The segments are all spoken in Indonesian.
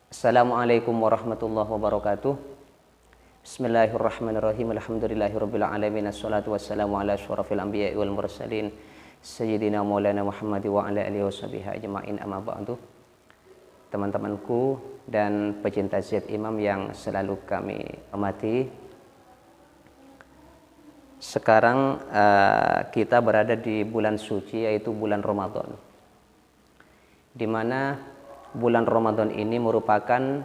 Assalamualaikum warahmatullahi wabarakatuh. Bismillahirrahmanirrahim. Alhamdulillahirabbil alamin. Assalatu wassalamu ala asyrafil anbiya'i wal mursalin sayyidina maulana Muhammad wa ala alihi washabihi ajma'in, amma ba'du. Teman-temanku dan pecinta zat imam yang selalu kami hormati, sekarang kita berada di bulan suci, yaitu bulan Ramadan, di mana bulan Ramadan ini merupakan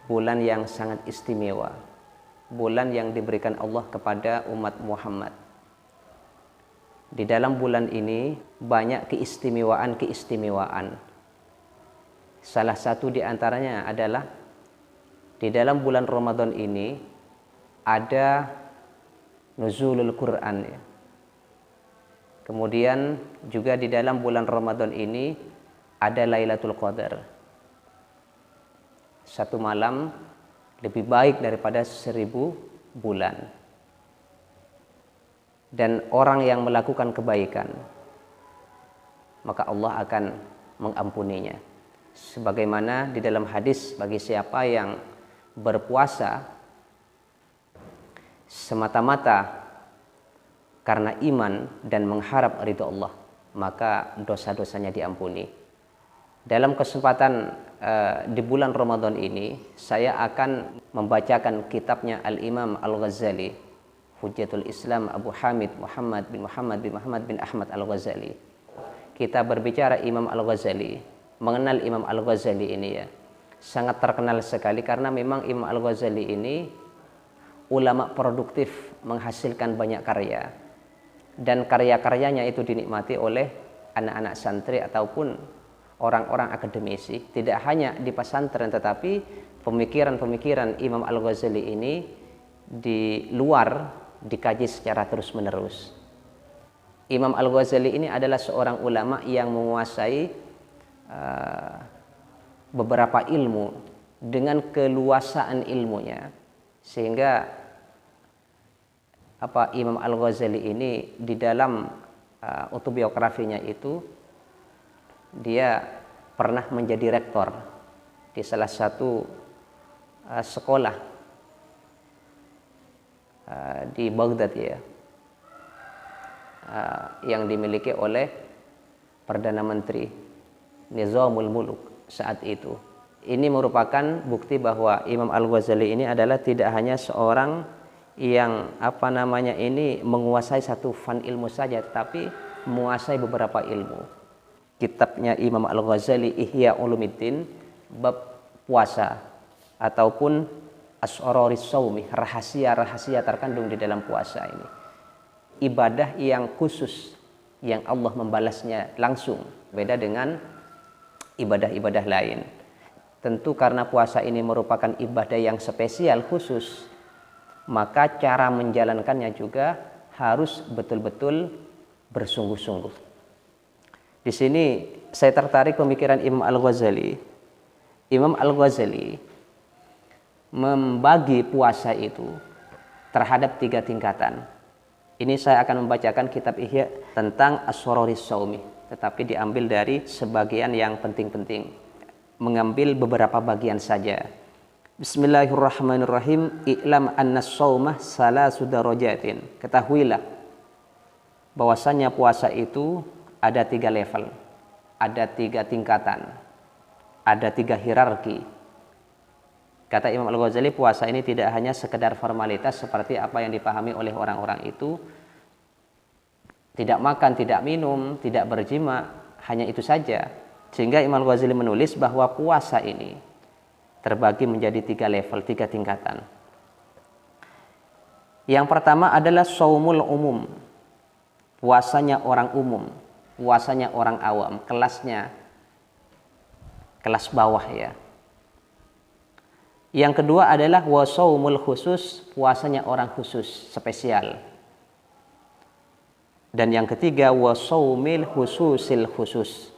bulan yang sangat istimewa, bulan yang diberikan Allah kepada umat Muhammad. Di dalam bulan ini banyak keistimewaan. Salah satu di antaranya adalah di dalam bulan Ramadan ini ada nuzulul Quran. Kemudian juga di dalam bulan Ramadan ini ada Lailatul Qadar. Satu malam lebih baik daripada 1000 bulan. Dan orang yang melakukan kebaikan, maka Allah akan mengampuninya. Sebagaimana di dalam hadis, bagi siapa yang berpuasa semata-mata karena iman dan mengharap ridha Allah, maka dosa-dosanya diampuni. Dalam kesempatan di bulan Ramadan ini, saya akan membacakan kitabnya Al-Imam Al-Ghazali, Hujjatul Islam Abu Hamid Muhammad bin Ahmad Al-Ghazali. Kita berbicara Imam Al-Ghazali, mengenal Imam Al-Ghazali ini ya, sangat terkenal sekali karena memang Imam Al-Ghazali ini ulama produktif, menghasilkan banyak karya. Dan karya-karyanya itu dinikmati oleh anak-anak santri ataupun orang-orang akademisi, tidak hanya di pesantren, tetapi pemikiran-pemikiran Imam Al-Ghazali ini di luar dikaji secara terus-menerus. Imam Al-Ghazali ini adalah seorang ulama yang menguasai beberapa ilmu dengan keluasaan ilmunya, sehingga Imam Al-Ghazali ini di dalam autobiografinya itu dia pernah menjadi rektor di salah satu sekolah di Baghdad ya, yang dimiliki oleh Perdana Menteri Nizamul Muluk saat itu. Ini merupakan bukti bahwa Imam Al-Ghazali ini adalah tidak hanya seorang yang menguasai satu fan ilmu saja, tetapi menguasai beberapa ilmu. Kitabnya Imam Al-Ghazali Ihya Ulumuddin, bab puasa ataupun Asraris Shaumi, rahasia-rahasia terkandung di dalam puasa ini. Ibadah yang khusus yang Allah membalasnya langsung, beda dengan ibadah-ibadah lain. Tentu karena puasa ini merupakan ibadah yang spesial khusus, maka cara menjalankannya juga harus betul-betul bersungguh-sungguh. Di sini saya tertarik pemikiran Imam Al-Ghazali. Imam Al-Ghazali membagi puasa itu terhadap 3 tingkatan. Ini saya akan membacakan kitab Ihya tentang Asraris Shaumi, tetapi diambil dari sebagian yang penting-penting, mengambil beberapa bagian saja. Bismillahirrahmanirrahim. I'lam anna shaumah salasu darajatin. Ketahuilah bahwasanya puasa itu ada 3 level, ada 3 tingkatan, ada 3 hierarki. Kata Imam Al-Ghazali, puasa ini tidak hanya sekedar formalitas seperti apa yang dipahami oleh orang-orang itu, tidak makan, tidak minum, tidak berjima, hanya itu saja. Sehingga Imam Al-Ghazali menulis bahwa puasa ini terbagi menjadi 3 level, 3 tingkatan. Yang pertama adalah shaumul umum, puasanya orang umum, puasanya orang awam, kelas bawah ya. Yang kedua adalah wasaumul khusus, puasanya orang khusus, spesial. Dan yang ketiga wasaumil khususil khusus,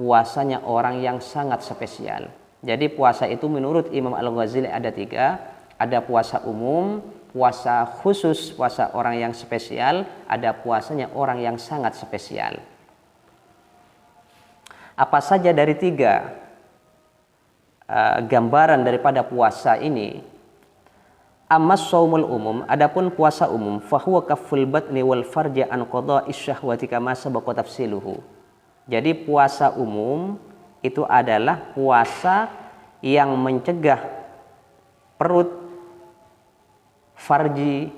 puasanya orang yang sangat spesial. Jadi puasa itu menurut Imam Al-Ghazali ada 3, ada puasa umum, puasa khusus, puasa orang yang spesial, ada puasanya orang yang sangat spesial. Apa saja dari 3 gambaran daripada puasa ini. Ammas shaumul umum, adapun puasa umum, fahuwa kafful batni wal farja an qada'i syahwati kama sabaqa tafsiluhu. Jadi puasa umum itu adalah puasa yang mencegah perut, farji,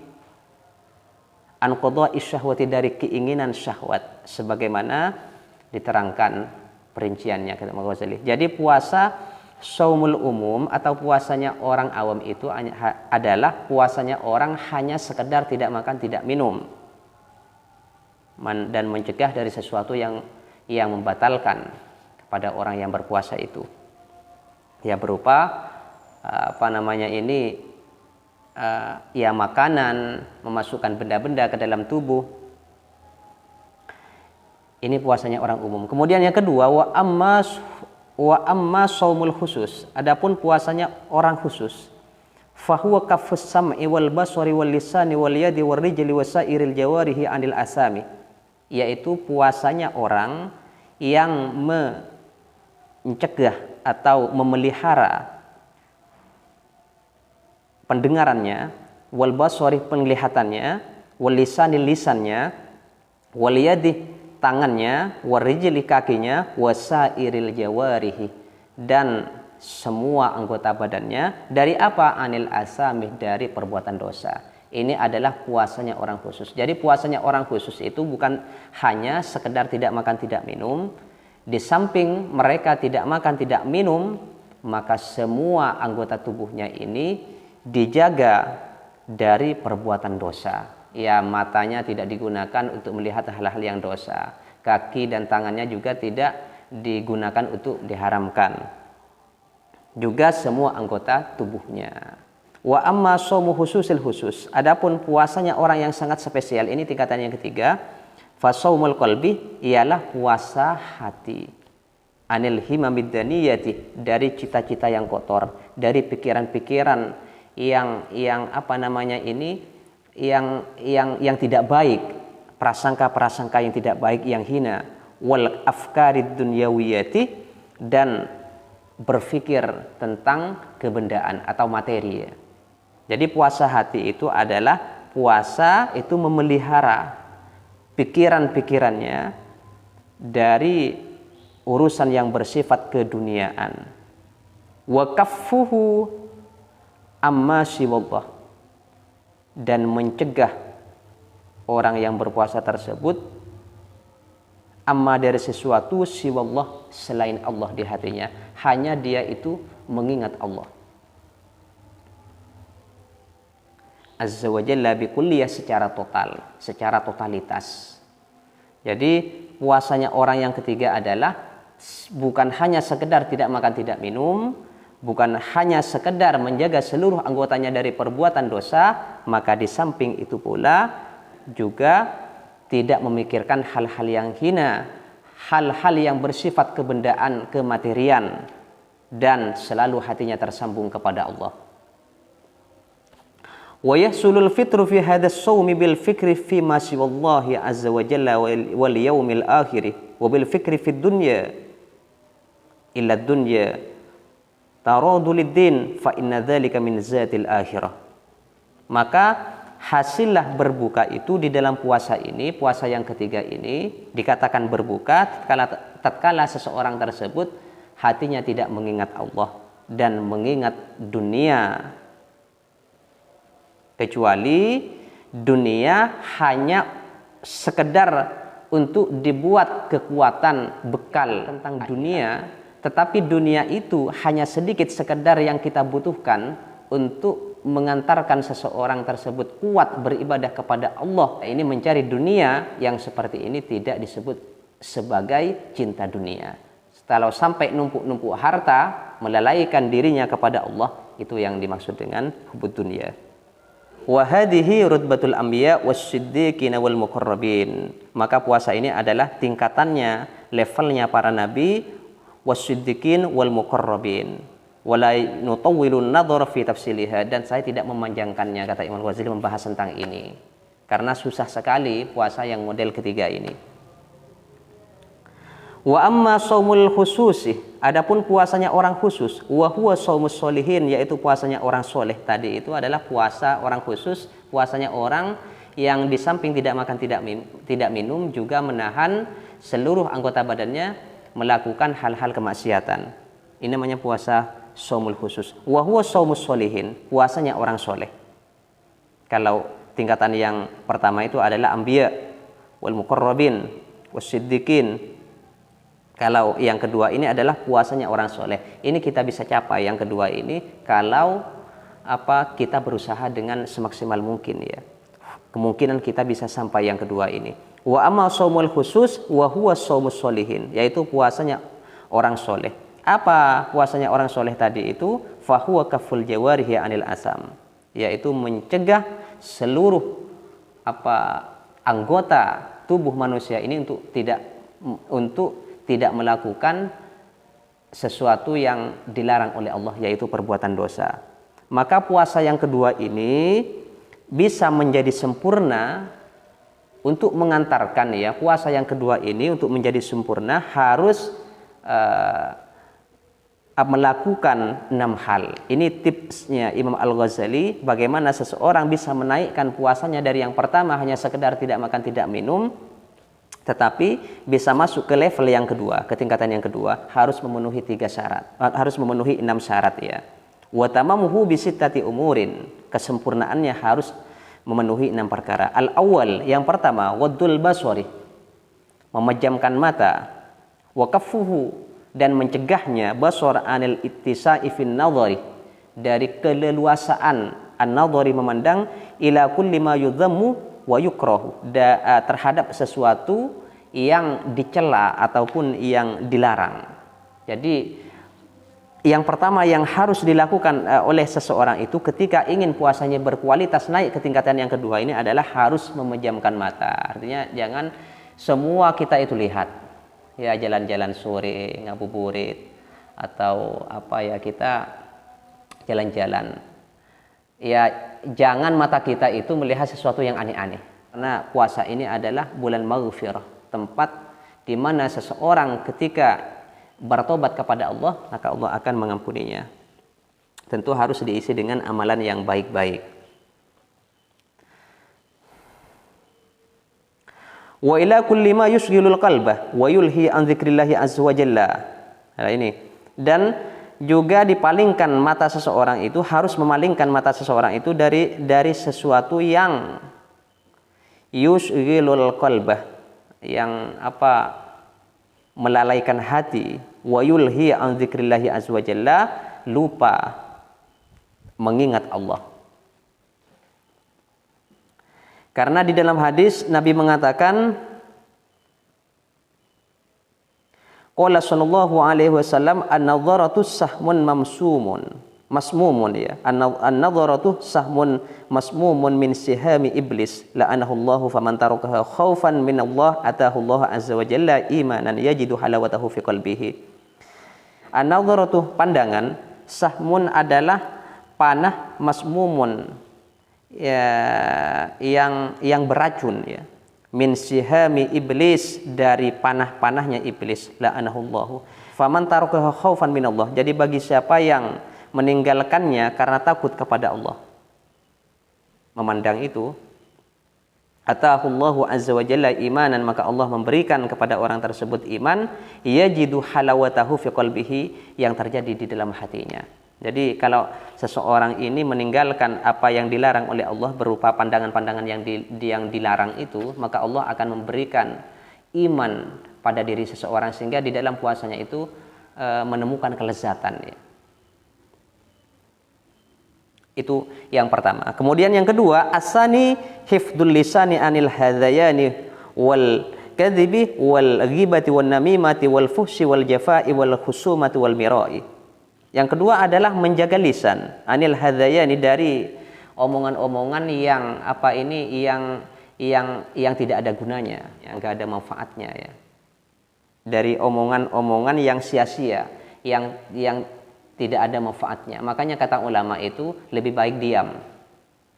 an qada'i syahwati, dari keinginan syahwat, sebagaimana diterangkan perinciannya kata Imam Ghazali. Jadi puasa shaumul umum atau puasanya orang awam itu adalah puasanya orang hanya sekedar tidak makan tidak minum dan mencegah dari sesuatu yang membatalkan kepada orang yang berpuasa itu, ya berupa ya makanan, memasukkan benda-benda ke dalam tubuh. Ini puasanya orang umum. Kemudian yang kedua, wa amma shaumul khusus, adapun puasanya orang khusus, fahuwa kaffus sam'i wal basari wal lisani wal yadi wal rijli wasairil jawarihi anil asami, yaitu puasanya orang yang mencegah atau memelihara pendengarannya, wal basari penglihatannya, wal lisani lisannya, wal yadi tangannya, warijli kakinya, wasairil jawarihi, dan semua anggota badannya, dari apa? Anil asamih, dari perbuatan dosa. Ini adalah puasanya orang khusus. Jadi puasanya orang khusus itu bukan hanya sekedar tidak makan tidak minum. Di samping mereka tidak makan tidak minum, maka semua anggota tubuhnya ini dijaga dari perbuatan dosa. Ya, matanya tidak digunakan untuk melihat hal-hal yang dosa. Kaki dan tangannya juga tidak digunakan untuk diharamkan. Juga semua anggota tubuhnya. Wa amma shaumu khususil khusus, adapun puasanya orang yang sangat spesial, ini tingkatan yang ketiga. Fa shaumul qalbi, ialah puasa hati. Anil himamid daniyati, dari cita-cita yang kotor, dari pikiran-pikiran yang tidak baik, prasangka-prasangka yang tidak baik, yang hina, wal afkarid dunyawiyati, dan berpikir tentang kebendaan atau materi. Jadi puasa hati itu adalah puasa itu memelihara pikiran-pikirannya dari urusan yang bersifat keduniaan. Wa kaffuhu amma siwallah, dan mencegah orang yang berpuasa tersebut amma dari sesuatu siwallah, selain Allah di hatinya, hanya dia itu mengingat Allah azza wa jalla bikulliyah, secara total, secara totalitas. Jadi puasanya orang yang ketiga adalah bukan hanya sekedar tidak makan tidak minum, bukan hanya sekedar menjaga seluruh anggotanya dari perbuatan dosa, maka di samping itu pula juga tidak memikirkan hal-hal yang hina, hal-hal yang bersifat kebendaan, kematerian, dan selalu hatinya tersambung kepada Allah. Wa yahsulul fitru fi hadas shaumi bil fikri fi ma siwallahi azza wa jalla wal yaumil akhir wa bil fikri fid dunya illa dunya taradulid fa inna dzalika min zatil akhirah. Maka hasillah berbuka itu di dalam puasa ini, puasa yang ketiga ini dikatakan berbuka tatkala seseorang tersebut hatinya tidak mengingat Allah dan mengingat dunia, kecuali dunia hanya sekedar untuk dibuat kekuatan bekal tentang dunia, tetapi dunia itu hanya sedikit sekedar yang kita butuhkan untuk mengantarkan seseorang tersebut kuat beribadah kepada Allah. Ini mencari dunia yang seperti ini tidak disebut sebagai cinta dunia. Kalau sampai numpuk-numpuk harta melalaikan dirinya kepada Allah, itu yang dimaksud dengan hubud dunia. Wa hadhihi rutbatul anbiya wassiddiqin wal muqarrabin. Maka puasa ini adalah tingkatannya, levelnya para nabi, wassiddiqin wal muqarrabin. Wala nutawwilun nadhar fi tafsiliha, dan saya tidak memanjangkannya, kata Imam Ghazali membahas tentang ini karena susah sekali puasa yang model ketiga ini. Wa amma shaumul khususi, adapun puasanya orang khusus, wa huwa shaumus sholihin, yaitu puasanya orang soleh. Tadi itu adalah puasa orang khusus, puasanya orang yang di samping tidak makan tidak minum juga menahan seluruh anggota badannya melakukan hal-hal kemaksiatan. Ini namanya puasa shaumul khusus. Wa huwa shaumus sholihin, puasanya orang soleh. Kalau tingkatan yang pertama itu adalah anbiya wal muqarrabin wasiddiqin. Kalau yang kedua ini adalah puasanya orang soleh. Ini kita bisa capai yang kedua ini kalau kita berusaha dengan semaksimal mungkin ya. Kemungkinan kita bisa sampai yang kedua ini. Wa amma shaumul khusus wa huwa shaumus sholihin, yaitu puasanya orang soleh. Apa puasanya orang soleh tadi itu? Fa huwa kaful jawarihi anil asam, yaitu mencegah seluruh anggota tubuh manusia ini untuk tidak melakukan sesuatu yang dilarang oleh Allah, yaitu perbuatan dosa. Maka puasa yang kedua ini bisa menjadi sempurna untuk mengantarkan ya, puasa yang kedua ini untuk menjadi sempurna harus melakukan 6 hal. Ini tipsnya Imam Al-Ghazali bagaimana seseorang bisa menaikkan puasanya dari yang pertama hanya sekedar tidak makan tidak minum, tetapi bisa masuk ke level yang kedua, ke tingkatan yang kedua, harus memenuhi 3 syarat, harus memenuhi 6 syarat ya. Wa tamamuhu bi sittati umurin, kesempurnaannya harus memenuhi 6 perkara. Al-awwal, yang pertama, waddul basari, memejamkan mata, wa kaffuhu, dan mencegahnya basar anil ittisa'i fin nadhari, dari keleluasaan an-nadhari memandang, ila kulli ma yudhammu wa yukrahu, terhadap sesuatu yang dicela ataupun yang dilarang. Jadi yang pertama yang harus dilakukan oleh seseorang itu ketika ingin puasanya berkualitas naik ke tingkatan yang kedua ini adalah harus memejamkan mata. Artinya jangan semua kita itu lihat ya, jalan-jalan sore ngabuburit atau kita jalan-jalan ya, jangan mata kita itu melihat sesuatu yang aneh-aneh. Karena puasa ini adalah bulan maghfirah, tempat di mana seseorang ketika bertobat kepada Allah, maka Allah akan mengampuninya. Tentu harus diisi dengan amalan yang baik-baik. Wa ila kulli ma yushghilul qalba wa yulhi an dzikrillahi azza wa jalla. Nah, ini. Dan juga dipalingkan mata seseorang itu, harus memalingkan mata seseorang itu dari sesuatu yang yushghilul qalbah, yang melalaikan hati, wa yulhi an dzikrillahi azza wa jalla, lupa mengingat Allah. Karena di dalam hadis Nabi mengatakan, qala sallallahu alaihi wasallam, an-nadharatu sahmun masmumun ya. An-nadharatu sahmun masmumun min sihami iblis la'anahu Allahu faman tarakaha khaufan min Allah atahu Allah azza wa jalla imanan yajidu halawatahu fi qalbihi. An-nadharatu pandangan, sahmun adalah panah, masmumun ya, yang beracun ya. Min sihami iblis, dari panah-panahnya iblis, la'anahullahu faman tarakaha khaufan minallah. Jadi bagi siapa yang meninggalkannya karena takut kepada Allah, memandang itu, atahullahu azza wa jalla imanan, maka Allah memberikan kepada orang tersebut iman, yajidu halawatahu fi qalbihi, yang terjadi di dalam hatinya. Jadi kalau seseorang ini meninggalkan apa yang dilarang oleh Allah berupa pandangan-pandangan yang dilarang itu, maka Allah akan memberikan iman pada diri seseorang sehingga di dalam puasanya itu menemukan kelezatan ya. Itu yang pertama. Kemudian yang kedua, asani hifdzul lisani anil hadzayani wal kadhibi wal ghibati wan namimati wal fuhsyi wal jafaa'i wal khusumati wal mira'i. Yang kedua adalah menjaga lisan anil hadzayani, dari omongan-omongan yang tidak ada gunanya, yang enggak ada manfaatnya ya. Dari omongan-omongan yang sia-sia, yang tidak ada manfaatnya. Makanya kata ulama itu lebih baik diam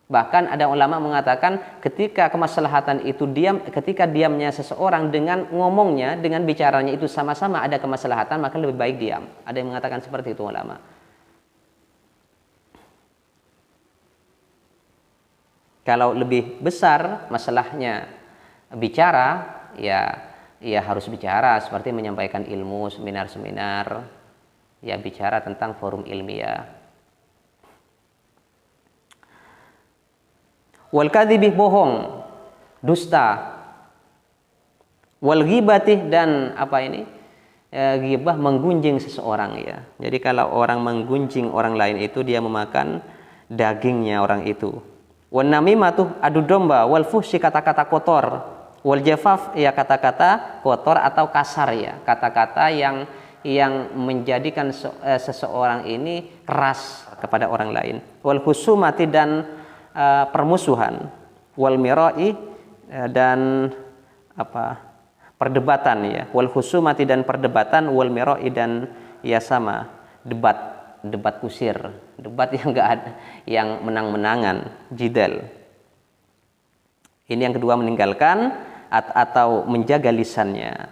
Bahkan ada ulama mengatakan ketika kemaslahatan itu ketika diamnya seseorang dengan ngomongnya, dengan bicaranya itu sama-sama ada kemaslahatan, maka lebih baik diam. Ada yang mengatakan seperti itu ulama. Kalau lebih besar masalahnya bicara, ya harus bicara seperti menyampaikan ilmu, seminar-seminar, ya bicara tentang forum ilmiah. Wal kadhibi, bohong, dusta. Wal ghibati, dan ghibah, menggunjing seseorang ya. Jadi kalau orang menggunjing orang lain itu dia memakan dagingnya orang itu. Wan namimatu, adu domba. Wal fuhsy, kata-kata kotor. Wal jafaf, ya kata-kata kotor atau kasar ya, kata-kata yang menjadikan seseorang ini keras kepada orang lain. Wal husumati, dan permusuhan. Wal mirai, dan perdebatan ya. Wal husumati, dan perdebatan. Wal mirai, dan ya sama, debat kusir, debat yang enggak ada, yang menang-menangan, jidal. Ini yang kedua, meninggalkan atau menjaga lisannya.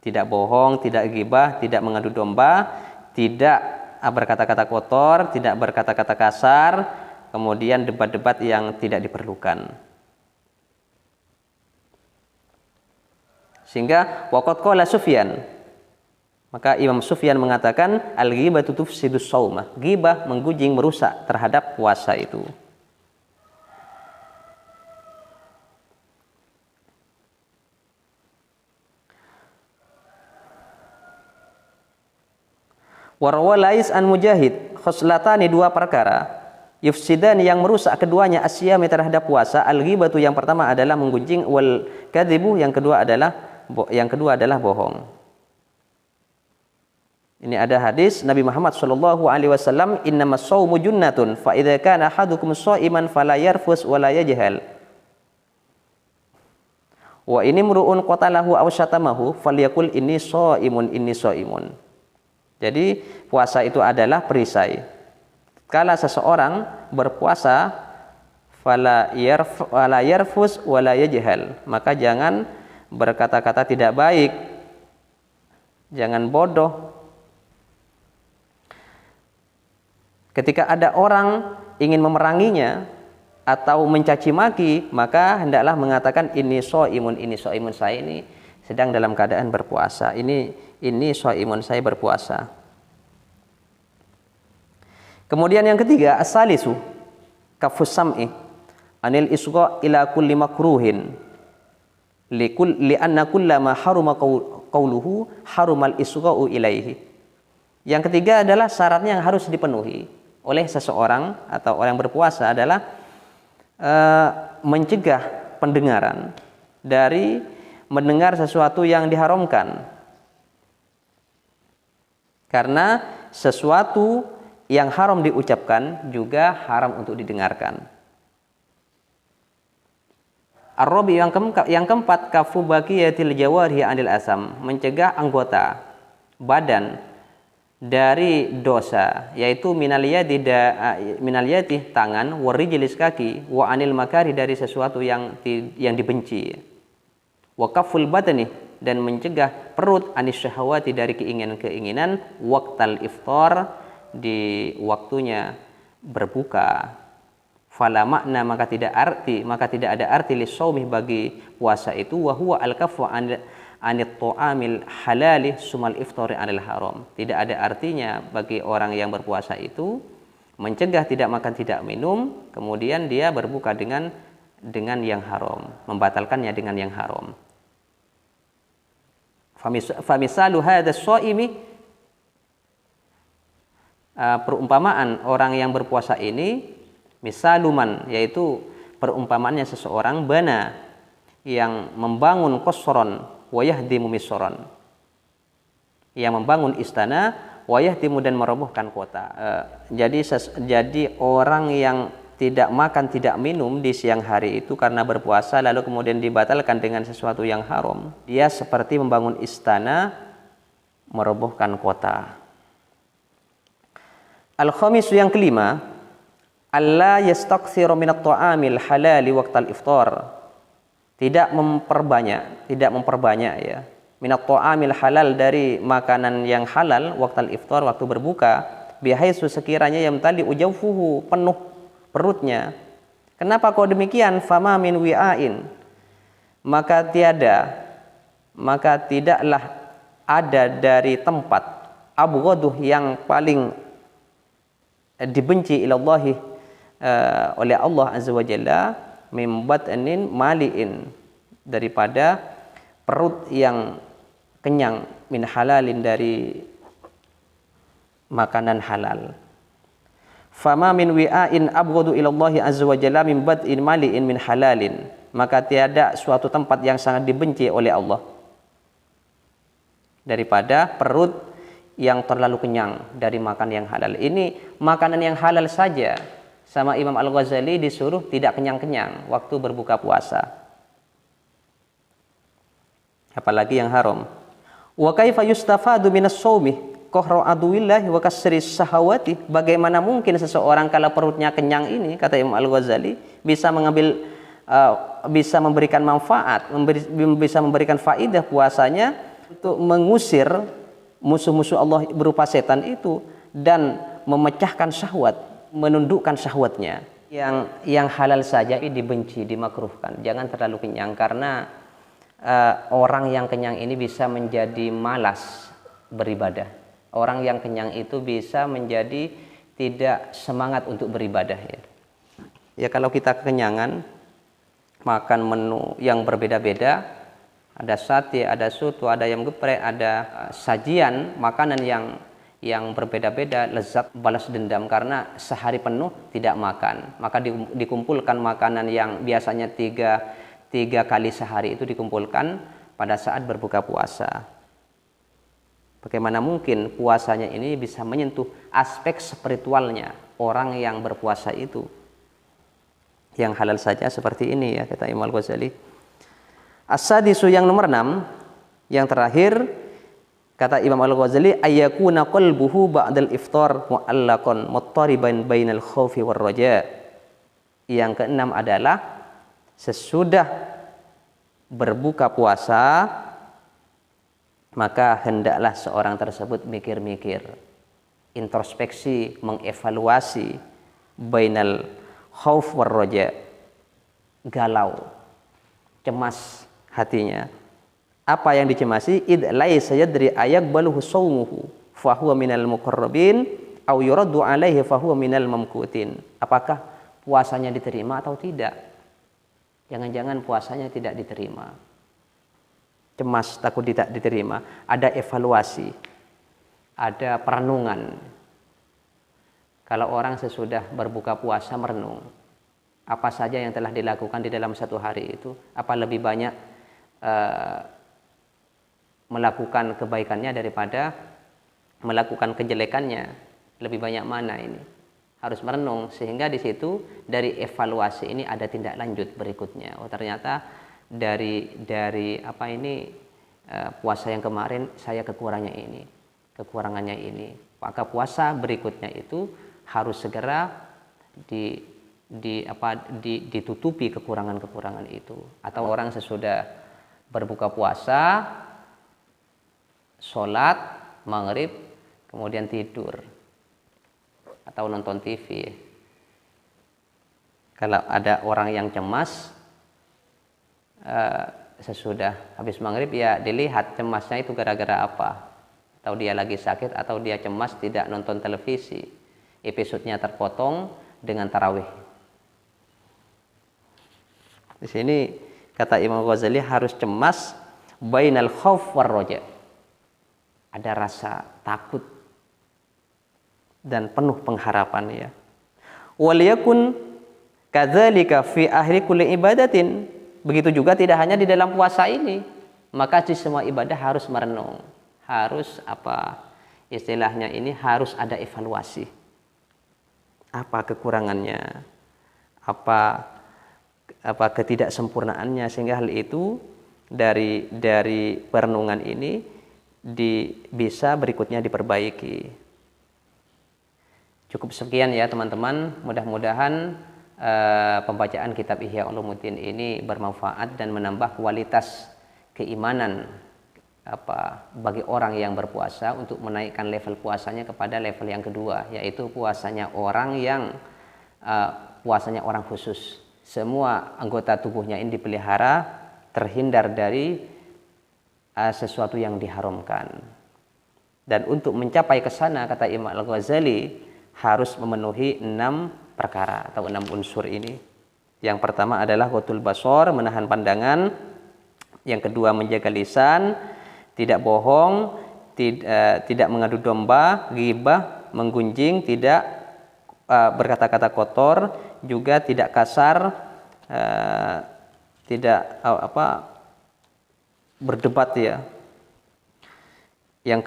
Tidak bohong, tidak ghibah, tidak mengadu domba, tidak berkata-kata kotor, tidak berkata-kata kasar, kemudian debat-debat yang tidak diperlukan. Sehingga waqad qala Sufyan, maka Imam Sufyan mengatakan al-ghibatu tufsidus shaumah, ghibah menggunjing, merusak terhadap puasa itu. Warwalais an Mujahid, khoslatani, dua perkara, yufsidan, yang merusak keduanya, asyami, terhadap puasa. Al-ghibatu, yang pertama adalah menggunjing, wal kadzibu, yang kedua adalah bohong. Ini ada hadis Nabi Muhammad sallallahu alaihi wasallam, innamas shaumu junnatun fa idza kana ahadukum shaiman fala yarfus wa la yajhal. Wa ini mru'un qatalahu aw syatamahu falyaqul inni shaimun. Jadi puasa itu adalah perisai. Kala seseorang berpuasa, fala yarfus wala yajhal, maka jangan berkata-kata tidak baik, jangan bodoh. Ketika ada orang ingin memeranginya atau mencaci maki, maka hendaklah mengatakan ini shaimun, saya ini sedang dalam keadaan berpuasa. Ini shaimun, saya berpuasa. Kemudian yang ketiga, as-salisu kafus sam'i anil isgha ila kulli makruhin li anna kullama haruma qawluhu harumal isgha'u ilaihi. Yang ketiga adalah syaratnya yang harus dipenuhi oleh seseorang atau orang yang berpuasa adalah mencegah pendengaran dari mendengar sesuatu yang diharamkan. Karena sesuatu yang haram diucapkan juga haram untuk didengarkan. Ar-rabi, yang keempat, kafu baqiyatil jawarihi anil asam, mencegah anggota badan dari dosa, yaitu minal yadi tangan, warijlis kaki, wa anil makari, dari sesuatu yang dibenci, wa kaful badani, dan mencegah perut, anis syahwati, dari keinginan-keinginan, waqtal iftar, di waktunya berbuka. Fala makna, maka tidak ada arti lisaumi, bagi puasa itu, wa huwa al-kafu anit ta'amil halali sumal iftari anil haram. Tidak ada artinya bagi orang yang berpuasa itu mencegah tidak makan tidak minum, kemudian dia berbuka dengan yang haram, membatalkannya dengan yang haram. Famisalu hadzal shaimi, perumpamaan orang yang berpuasa ini, misaluman, yaitu perumpamaannya seseorang bana, yang membangun qasran wa yahdimu misran, yang membangun istana, wa yahdimu, dan merobohkan kota. Jadi orang yang tidak makan tidak minum di siang hari itu karena berpuasa, lalu kemudian dibatalkan dengan sesuatu yang haram, dia seperti membangun istana, merobohkan kota. Al-khamis, yang kelima, alla yastakthiru minat ta'amil halali waqtal iftar. Tidak memperbanyak ya. Minat ta'amil halal, dari makanan yang halal waqtal iftar, waktu berbuka, bihaisu sekiranya yamtali ujawfuhu, penuh perutnya. Kenapa kau demikian? Fama min wi'ain, maka tidaklah ada dari tempat abghaduh, yang paling dibenci ilallahi oleh Allah azza wa jalla, min batnin mali'in, daripada perut yang kenyang, min halalin, dari makanan halal. Fama min wi'ain abghadu ilallahi azza wa jalla min bat'in mali'in min halalin, maka tiada suatu tempat yang sangat dibenci oleh Allah daripada perut yang terlalu kenyang dari makan yang halal. Ini makanan yang halal saja sama Imam Al-Ghazali disuruh tidak kenyang-kenyang waktu berbuka puasa, apalagi yang haram. Wa kaifa yustafadu minas shaumi qahra aduwillah wa kasri syahawati, bagaimana mungkin seseorang kalau perutnya kenyang ini, kata Imam Al-Ghazali, bisa bisa memberikan manfaat, bisa memberikan faidah puasanya untuk mengusir musuh-musuh Allah berupa setan itu, dan memecahkan syahwat, menundukkan syahwatnya. Yang halal saja ini dibenci, dimakruhkan. Jangan terlalu kenyang, karena orang yang kenyang ini bisa menjadi malas beribadah. Orang yang kenyang itu bisa menjadi tidak semangat untuk beribadah ya. Ya, kalau kita kekenyangan makan menu yang berbeda-beda, ada sate, ada soto, ada ayam geprek, ada sajian makanan yang berbeda-beda, lezat balas dendam karena sehari penuh tidak makan. Maka dikumpulkan makanan yang biasanya tiga kali sehari, itu dikumpulkan pada saat berbuka puasa. Bagaimana mungkin puasanya ini bisa menyentuh aspek spiritualnya orang yang berpuasa itu? Yang halal saja seperti ini ya, kata Imam Al-Ghazali. As-sadisu, yang nomor 6, yang terakhir, kata Imam Al-Ghazali, ayyakuna qalbuhu ba'dal iftar mu'allaqan muttariban bainal khaufi war raja. Yang keenam adalah sesudah berbuka puasa, maka hendaklah seorang tersebut mikir-mikir, introspeksi, mengevaluasi, bainal khauf war raja, galau, cemas hatinya. Apa yang dicemasi? Id laisa yadri ayaqbaluhu shaumuhu fa huwa minal muqarrabin aw yuraddu alaihi fa huwa minal mamqutin. Apakah puasanya diterima atau tidak? Jangan-jangan puasanya tidak diterima. Cemas, takut tidak diterima. Ada evaluasi, ada perenungan. Kalau orang sesudah berbuka puasa merenung, apa saja yang telah dilakukan di dalam satu hari itu, apa lebih banyak melakukan kebaikannya daripada melakukan kejelekannya, lebih banyak mana ini? Harus merenung, sehingga di situ dari evaluasi ini ada tindak lanjut berikutnya. Oh, ternyata dari puasa yang kemarin saya kekurangannya ini, maka puasa berikutnya itu harus segera ditutupi kekurangan-kekurangan itu. Atau orang sesudah berbuka puasa, sholat maghrib, kemudian tidur atau nonton TV. Kalau ada orang yang cemas, sesudah habis maghrib, ya dilihat cemasnya itu gara-gara apa, atau dia lagi sakit, atau dia cemas tidak nonton televisi, episodenya terpotong dengan tarawih. Di sini kata Imam Ghazali harus cemas bainal khauf war raja, ada rasa takut dan penuh pengharapan ya. Wal yakun kadzalika fi akhir kulli ibadatin. Begitu juga tidak hanya di dalam puasa ini, maka di semua ibadah harus merenung, harus istilahnya ini, harus ada evaluasi. Apa kekurangannya, apa ketidaksempurnaannya, sehingga hal itu dari perenungan ini bisa berikutnya diperbaiki. Cukup sekian ya teman-teman, mudah-mudahan pembacaan kitab Ihya Ulumuddin ini bermanfaat dan menambah kualitas keimanan bagi orang yang berpuasa untuk menaikkan level puasanya kepada level yang kedua, yaitu puasanya orang yang puasanya orang khusus. Semua anggota tubuhnya ini dipelihara, terhindar dari sesuatu yang diharamkan. Dan untuk mencapai ke sana, kata Imam Al-Ghazali, harus memenuhi 6 perkara atau 6 unsur ini. Yang pertama adalah ghaddul basar, menahan pandangan. Yang kedua menjaga lisan, tidak bohong, tidak mengadu domba, ghibah, menggunjing, tidak berkata-kata kotor, juga tidak kasar, tidak berdebat ya. Yang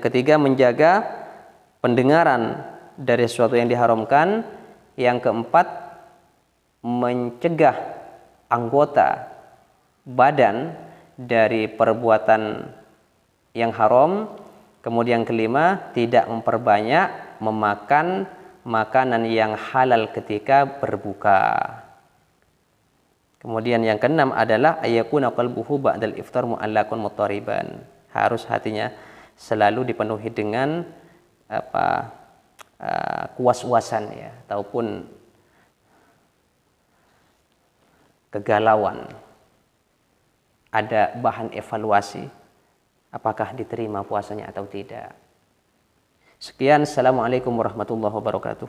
ketiga menjaga pendengaran dari sesuatu yang diharamkan. Yang keempat mencegah anggota badan dari perbuatan yang haram. Kemudian kelima, tidak memperbanyak memakan makanan yang halal ketika berbuka. Kemudian yang keenam adalah ayyakuna qalbuhu ba'dal iftar mu'allaqun muttariban. Harus hatinya selalu dipenuhi dengan kuas-kuasan ya, ataupun kegalauan. Ada bahan evaluasi, apakah diterima puasanya atau tidak. Sekian, assalamualaikum warahmatullahi wabarakatuh.